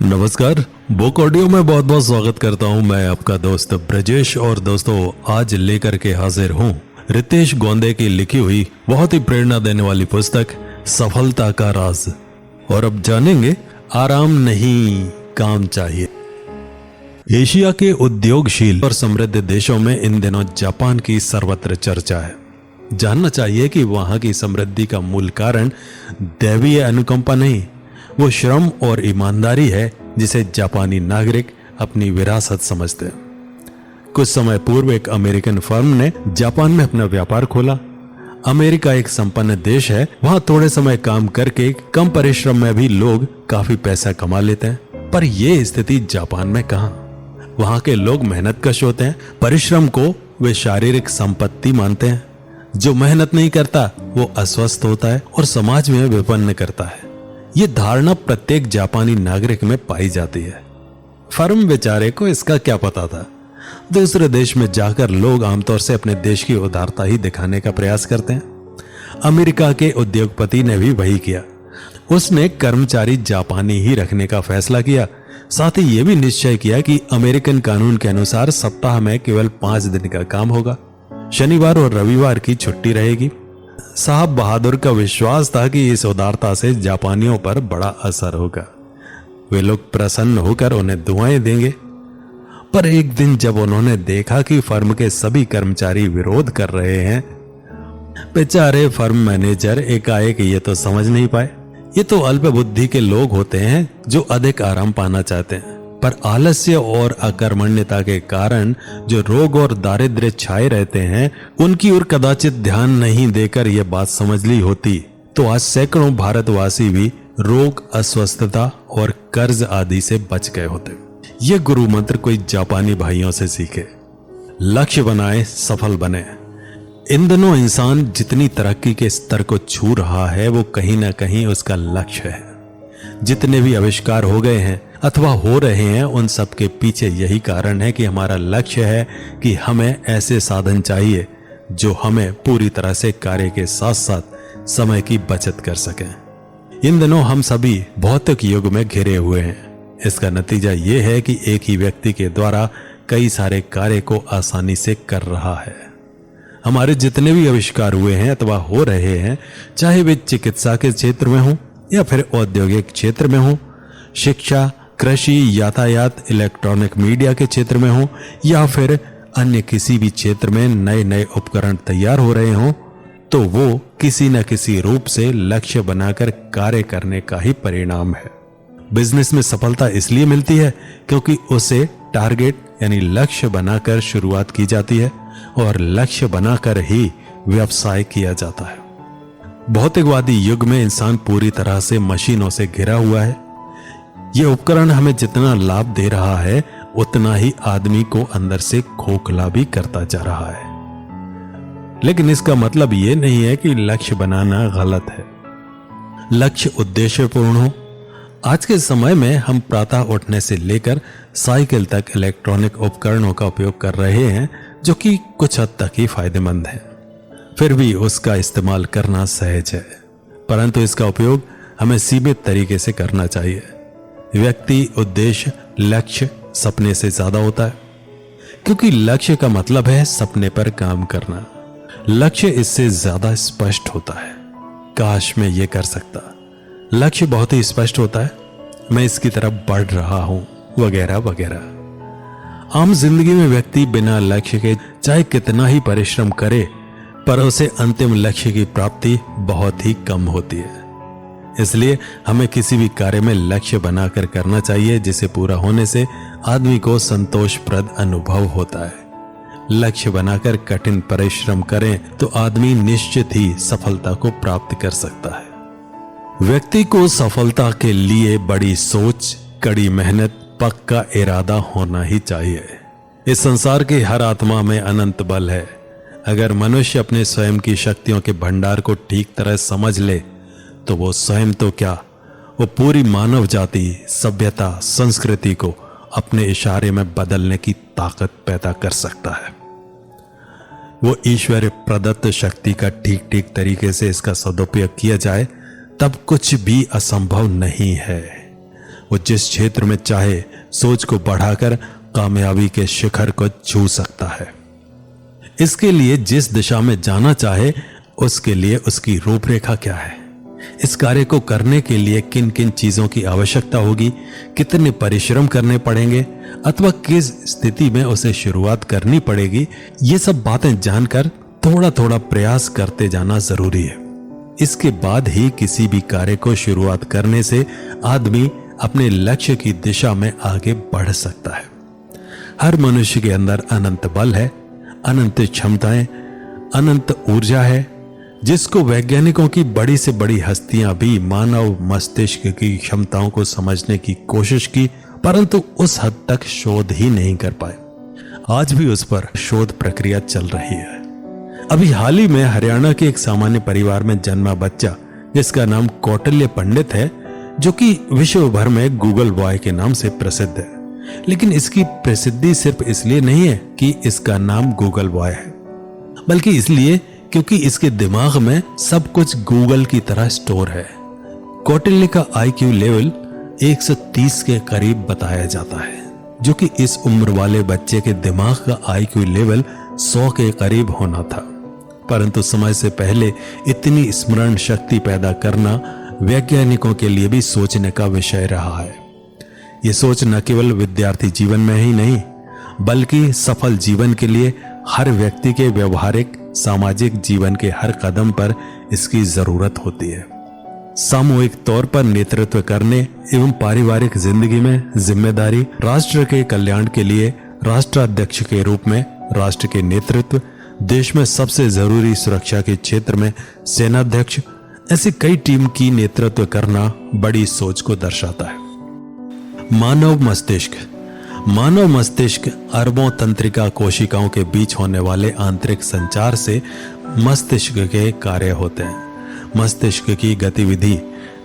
नमस्कार। Book audio में बहुत बहुत स्वागत करता हूं। मैं आपका दोस्त ब्रजेश और दोस्तों आज लेकर के हाजिर हूं रितेश गोंदे की लिखी हुई बहुत ही प्रेरणा देने वाली पुस्तक सफलता का राज। और अब जानेंगे आराम नहीं काम चाहिए। एशिया के उद्योगशील और समृद्ध देशों में इन दिनों जापान की सर्वत्र चर्चा है। जानना चाहिए कि वहां की समृद्धि का मूल कारण दैवीय अनुकंपा नहीं, वो श्रम और ईमानदारी है जिसे जापानी नागरिक अपनी विरासत समझते हैं। कुछ समय पूर्व एक अमेरिकन फर्म ने जापान में अपना व्यापार खोला। अमेरिका एक संपन्न देश है, वहां थोड़े समय काम करके कम परिश्रम में भी लोग काफी पैसा कमा लेते हैं। पर यह स्थिति जापान में कहां? वहां के लोग मेहनतकश होते हैं, परिश्रम को वे शारीरिक संपत्ति मानते हैं। जो मेहनत नहीं करता वो अस्वस्थ होता है और समाज में विपन्न करता है। ये धारणा प्रत्येक जापानी नागरिक में पाई जाती है। फर्म बेचारे को इसका क्या पता था। दूसरे देश में जाकर लोग आमतौर से अपने देश की उदारता ही दिखाने का प्रयास करते हैं। अमेरिका के उद्योगपति ने भी वही किया। उसने कर्मचारी जापानी ही रखने का फैसला किया। साथ ही यह भी निश्चय किया कि अमेरिकन कानून के अनुसार सप्ताह में केवल 5 दिन का काम होगा। शनिवार और रविवार की छुट्टी रहेगी। साहब बहादुर का विश्वास था कि इस उदारता से जापानियों पर बड़ा असर होगा। वे लोग प्रसन्न होकर उन्हें दुआएं देंगे। पर एक दिन जब उन्होंने देखा कि फर्म के सभी कर्मचारी विरोध कर रहे हैं, बेचारे फर्म मैनेजर एकाएक ये तो समझ नहीं पाए। ये तो अल्प बुद्धि के लोग होते हैं जो अधिक आराम पाना चाहते हैं, पर आलस्य और अकर्मण्यता के कारण जो रोग और दारिद्र्य छाए रहते हैं, उनकी ओर कदाचित ध्यान नहीं देकर यह बात समझ ली होती तो आज सैकड़ों भारतवासी भी रोग, अस्वस्थता और कर्ज आदि से बच गए होते। ये गुरु मंत्र कोई जापानी भाइयों से सीखे। लक्ष्य बनाए, सफल बने। इन दिनों इंसान जितनी तरक्की के स्तर को छू रहा है वो कहीं ना कहीं उसका लक्ष्य है। जितने भी आविष्कार हो गए हैं अथवा हो रहे हैं, उन सब के पीछे यही कारण है कि हमारा लक्ष्य है कि हमें ऐसे साधन चाहिए जो हमें पूरी तरह से कार्य के साथ साथ समय की बचत कर सकें। इन दिनों हम सभी भौतिक युग में घिरे हुए हैं। इसका नतीजा यह है कि एक ही व्यक्ति के द्वारा कई सारे कार्य को आसानी से कर रहा है। हमारे जितने भी आविष्कार हुए हैं अथवा हो रहे हैं, चाहे वे चिकित्सा के क्षेत्र में हो या फिर औद्योगिक क्षेत्र में हो, शिक्षा, कृषि, यातायात, इलेक्ट्रॉनिक मीडिया के क्षेत्र में हो या फिर अन्य किसी भी क्षेत्र में नए नए उपकरण तैयार हो रहे हो, तो वो किसी न किसी रूप से लक्ष्य बनाकर कार्य करने का ही परिणाम है। बिजनेस में सफलता इसलिए मिलती है क्योंकि उसे टारगेट यानी लक्ष्य बनाकर शुरुआत की जाती है और लक्ष्य बनाकर ही व्यवसाय किया जाता है। भौतिकवादी युग में इंसान पूरी तरह से मशीनों से घिरा हुआ है। यह उपकरण हमें जितना लाभ दे रहा है उतना ही आदमी को अंदर से खोखला भी करता जा रहा है। लेकिन इसका मतलब यह नहीं है कि लक्ष्य बनाना गलत है। लक्ष्य उद्देश्यपूर्ण हो। आज के समय में हम प्रातः उठने से लेकर साइकिल तक इलेक्ट्रॉनिक उपकरणों का उपयोग कर रहे हैं जो कि कुछ हद तक ही फायदेमंद है। फिर भी उसका इस्तेमाल करना सहज है, परंतु इसका उपयोग हमें सीमित तरीके से करना चाहिए। व्यक्ति, उद्देश्य, लक्ष्य सपने से ज्यादा होता है, क्योंकि लक्ष्य का मतलब है सपने पर काम करना। लक्ष्य इससे ज्यादा स्पष्ट होता है। काश मैं ये कर सकता। लक्ष्य बहुत ही स्पष्ट होता है, मैं इसकी तरफ बढ़ रहा हूं, वगैरह वगैरह। आम जिंदगी में व्यक्ति बिना लक्ष्य के चाहे कितना ही परिश्रम करे, पर उसे अंतिम लक्ष्य की प्राप्ति बहुत ही कम होती है। इसलिए हमें किसी भी कार्य में लक्ष्य बनाकर करना चाहिए जिसे पूरा होने से आदमी को संतोषप्रद अनुभव होता है। लक्ष्य बनाकर कठिन परिश्रम करें तो आदमी निश्चित ही सफलता को प्राप्त कर सकता है। व्यक्ति को सफलता के लिए बड़ी सोच, कड़ी मेहनत, पक्का इरादा होना ही चाहिए। इस संसार की हर आत्मा में अनंत बल है। अगर मनुष्य अपने स्वयं की शक्तियों के भंडार को ठीक तरह समझ ले तो वो स्वयं तो क्या, वो पूरी मानव जाति, सभ्यता, संस्कृति को अपने इशारे में बदलने की ताकत पैदा कर सकता है। वो ईश्वर प्रदत्त शक्ति का ठीक ठीक तरीके से इसका सदुपयोग किया जाए तब कुछ भी असंभव नहीं है। वो जिस क्षेत्र में चाहे सोच को बढ़ाकर कामयाबी के शिखर को छू सकता है। इसके लिए जिस दिशा में जाना चाहे उसके लिए उसकी रूपरेखा क्या है, इस कार्य को करने के लिए किन किन चीजों की आवश्यकता होगी, कितने परिश्रम करने पड़ेंगे अथवा किस स्थिति में उसे शुरुआत करनी पड़ेगी, ये सब बातें जानकर थोड़ा थोड़ा प्रयास करते जाना जरूरी है। इसके बाद ही किसी भी कार्य को शुरुआत करने से आदमी अपने लक्ष्य की दिशा में आगे बढ़ सकता है। हर मनुष्य के अंदर अनंत बल है, अनंत क्षमताएं, अनंत ऊर्जा है, जिसको वैज्ञानिकों की बड़ी से बड़ी हस्तियां भी मानव मस्तिष्क की क्षमताओं को समझने की कोशिश की, परंतु उस हद तक शोध ही नहीं कर पाए। आज भी उस पर शोध प्रक्रिया चल रही है। अभी हाल ही में हरियाणा के एक सामान्य परिवार में जन्मा बच्चा जिसका नाम कौटिल्य पंडित है, जो कि विश्व भर में गूगल बॉय के नाम से प्रसिद्ध है। लेकिन इसकी प्रसिद्धि सिर्फ इसलिए नहीं है कि इसका नाम गूगल बॉय है, बल्कि इसलिए क्योंकि इसके दिमाग में सब कुछ गूगल की तरह स्टोर है। कौटिल्य का IQ लेवल 130 के करीब बताया जाता है, जो कि इस उम्र वाले बच्चे के दिमाग का IQ लेवल 100 के करीब होना था। परंतु समय से पहले इतनी स्मरण शक्ति पैदा करना वैज्ञानिकों के लिए भी सोचने का विषय रहा है। ये सोच न केवल विद्यार्थी जीवन में ही नहीं, बल्कि सफल जीवन के लिए हर व्यक्ति के व्यवहारिक सामाजिक जीवन के हर कदम पर इसकी जरूरत होती है। सामूहिक तौर पर नेतृत्व करने एवं पारिवारिक जिंदगी में जिम्मेदारी, राष्ट्र के कल्याण के लिए राष्ट्राध्यक्ष के रूप में राष्ट्र के नेतृत्व, देश में सबसे जरूरी सुरक्षा के क्षेत्र में सेनाध्यक्ष, ऐसी कई टीम की नेतृत्व करना बड़ी सोच को दर्शाता है। मानव मस्तिष्क अरबों तंत्रिका कोशिकाओं के बीच होने वाले आंतरिक संचार से मस्तिष्क के कार्य होते हैं। मस्तिष्क की गतिविधि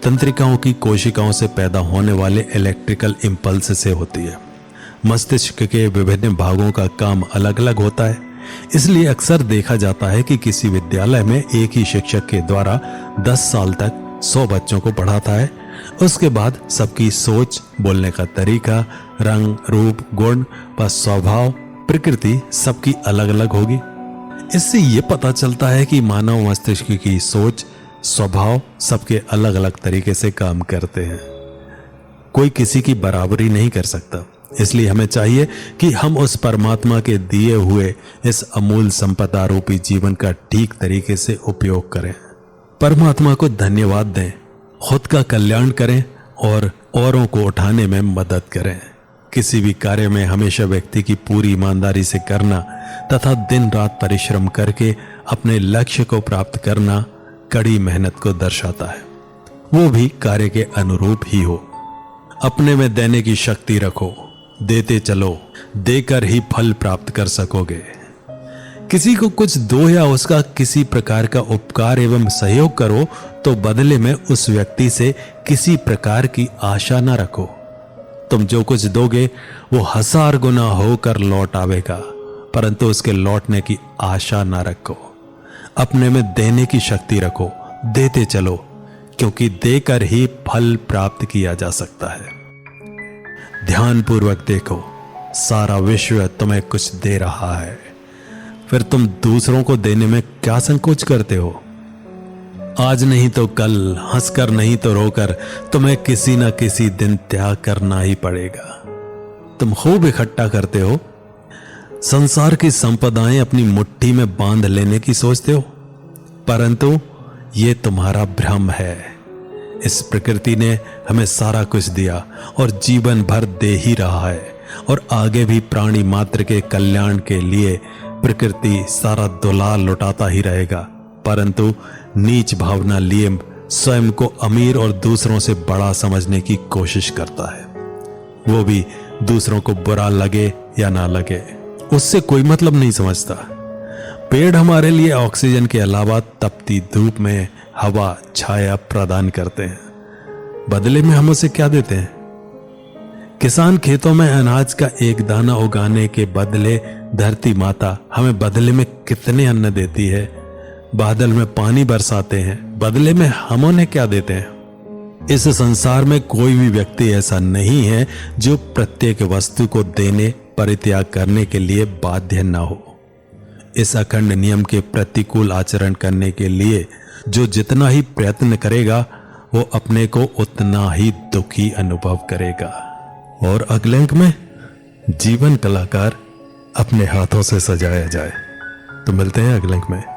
तंत्रिकाओं की कोशिकाओं से पैदा होने वाले इलेक्ट्रिकल इंपल्स से होती है। मस्तिष्क के विभिन्न भागों का काम अलग अलग होता है, इसलिए अक्सर देखा जाता है कि किसी विद्यालय में एक ही शिक्षक के द्वारा 10 साल तक 100 बच्चों को पढ़ाता है। उसके बाद सबकी सोच, बोलने का तरीका, रंग, रूप, गुण व स्वभाव, प्रकृति सबकी अलग अलग होगी। इससे ये पता चलता है कि मानव मस्तिष्क की सोच, स्वभाव सबके अलग अलग तरीके से काम करते हैं। कोई किसी की बराबरी नहीं कर सकता। इसलिए हमें चाहिए कि हम उस परमात्मा के दिए हुए इस अमूल संपदा रूपी जीवन का ठीक तरीके से उपयोग करें, परमात्मा को धन्यवाद दें, खुद का कल्याण करें और औरों को उठाने में मदद करें। किसी भी कार्य में हमेशा व्यक्ति की पूरी ईमानदारी से करना तथा दिन रात परिश्रम करके अपने लक्ष्य को प्राप्त करना कड़ी मेहनत को दर्शाता है, वो भी कार्य के अनुरूप ही हो। अपने में देने की शक्ति रखो, देते चलो, देकर ही फल प्राप्त कर सकोगे। किसी को कुछ दो या उसका किसी प्रकार का उपकार एवं सहयोग करो तो बदले में उस व्यक्ति से किसी प्रकार की आशा न रखो। तुम जो कुछ दोगे वो 1000 गुना होकर लौट आवेगा, परंतु उसके लौटने की आशा न रखो। अपने में देने की शक्ति रखो, देते चलो, क्योंकि देकर ही फल प्राप्त किया जा सकता है। ध्यानपूर्वक देखो, सारा विश्व तुम्हें कुछ दे रहा है, फिर तुम दूसरों को देने में क्या संकोच करते हो? आज नहीं तो कल, हंसकर नहीं तो रोकर तुम्हें किसी न किसी दिन त्याग करना ही पड़ेगा। तुम खूब इकट्ठा करते हो, संसार की संपदाएं अपनी मुट्ठी में बांध लेने की सोचते हो, परंतु ये तुम्हारा भ्रम है। इस प्रकृति ने हमें सारा कुछ दिया और जीवन भर दे ही रहा है, और आगे भी प्राणी मात्र के कल्याण के लिए प्रकृति सारा दुलार लुटाता ही रहेगा, परंतु नीच भावना लिए स्वयं को अमीर और दूसरों से बड़ा समझने की कोशिश करता है। वो भी दूसरों को बुरा लगे या ना लगे, उससे कोई मतलब नहीं समझता। पेड़ हमारे लिए ऑक्सीजन के अलावा तपती धूप में हवा, छाया प्रदान करते हैं, बदले में हम उसे क्या देते हैं? किसान खेतों में अनाज का एक दाना उगाने के बदले धरती माता हमें बदले में कितने अन्न देती है। बादल में पानी बरसाते हैं, बदले में हम उन्हें क्या देते हैं? इस संसार में कोई भी व्यक्ति ऐसा नहीं है जो प्रत्येक वस्तु को देने, परित्याग करने के लिए बाध्य न हो। इस अखंड नियम के प्रतिकूल आचरण करने के लिए जो जितना ही प्रयत्न करेगा वो अपने को उतना ही दुखी अनुभव करेगा। और अगले अंक में जीवन कलाकार अपने हाथों से सजाया जाए। तो मिलते हैं अगले अंक में।